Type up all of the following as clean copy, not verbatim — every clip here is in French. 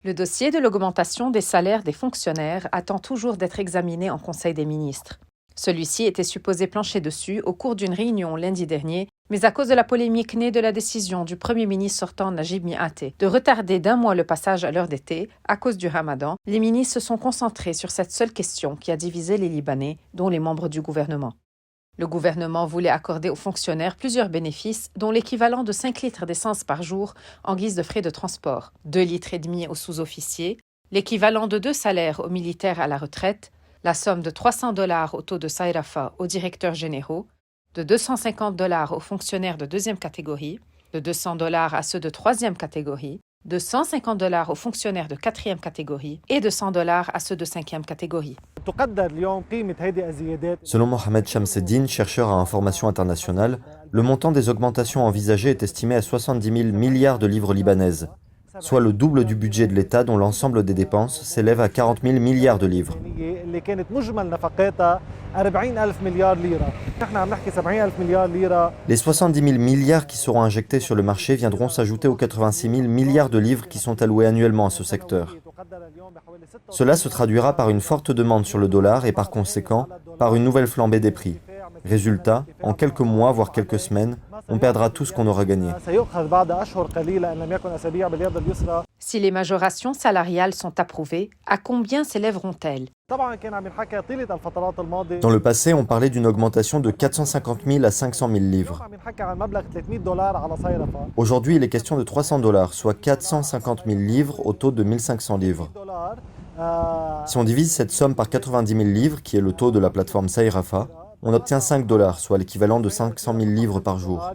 Le dossier de l'augmentation des salaires des fonctionnaires attend toujours d'être examiné en Conseil des ministres. Celui-ci était supposé plancher dessus au cours d'une réunion lundi dernier, mais à cause de la polémique née de la décision du Premier ministre sortant Najib Mikati de retarder d'un mois le passage à l'heure d'été à cause du Ramadan, les ministres se sont concentrés sur cette seule question qui a divisé les Libanais, dont les membres du gouvernement. Le gouvernement voulait accorder aux fonctionnaires plusieurs bénéfices, dont l'équivalent de 5 litres d'essence par jour en guise de frais de transport, 2,5 litres aux sous-officiers, l'équivalent de 2 salaires aux militaires à la retraite, la somme de $300 au taux de Saïrafa aux directeurs généraux, de $250 aux fonctionnaires de deuxième catégorie, de $200 à ceux de troisième catégorie, de $150 aux fonctionnaires de quatrième catégorie et de $100 à ceux de cinquième catégorie. Selon Mohamed Shamseddine, chercheur à Information internationale, le montant des augmentations envisagées est estimé à 70 000 milliards de livres libanaises, soit le double du budget de l'État dont l'ensemble des dépenses s'élève à 40 000 milliards de livres. Les 70 000 milliards qui seront injectés sur le marché viendront s'ajouter aux 86 000 milliards de livres qui sont alloués annuellement à ce secteur. Cela se traduira par une forte demande sur le dollar et par conséquent par une nouvelle flambée des prix. Résultat, en quelques mois, voire quelques semaines, on perdra tout ce qu'on aura gagné. Si les majorations salariales sont approuvées, à combien s'élèveront-elles? Dans le passé, on parlait d'une augmentation de 450 000 à 500 000 livres. Aujourd'hui, il est question de $300, soit 450 000 livres au taux de 1 500 livres. Si on divise cette somme par 90 000 livres, qui est le taux de la plateforme Saïrafa, on obtient $5, soit l'équivalent de 500 000 livres par jour.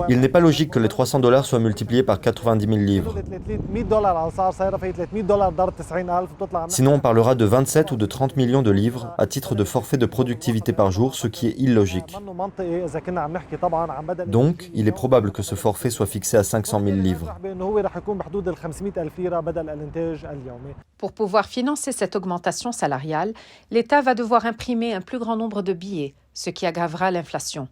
Il n'est pas logique que les $300 soient multipliés par 90 000 livres. Sinon, on parlera de 27 ou de 30 millions de livres à titre de forfait de productivité par jour, ce qui est illogique. Donc, il est probable que ce forfait soit fixé à 500 000 livres. Pour pouvoir financer cette augmentation salariale, l'État va devoir imprimer un plus grand nombre de billets, ce qui aggravera l'inflation.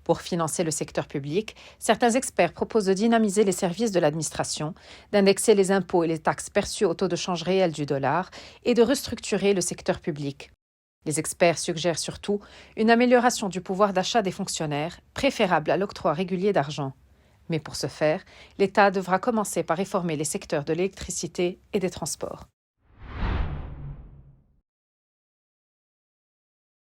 Pour financer le secteur public, certains experts proposent de dynamiser les services de l'administration, d'indexer les impôts et les taxes perçus au taux de change réel du dollar et de restructurer le secteur public. Les experts suggèrent surtout une amélioration du pouvoir d'achat des fonctionnaires, préférable à l'octroi régulier d'argent. Mais pour ce faire, l'État devra commencer par réformer les secteurs de l'électricité et des transports.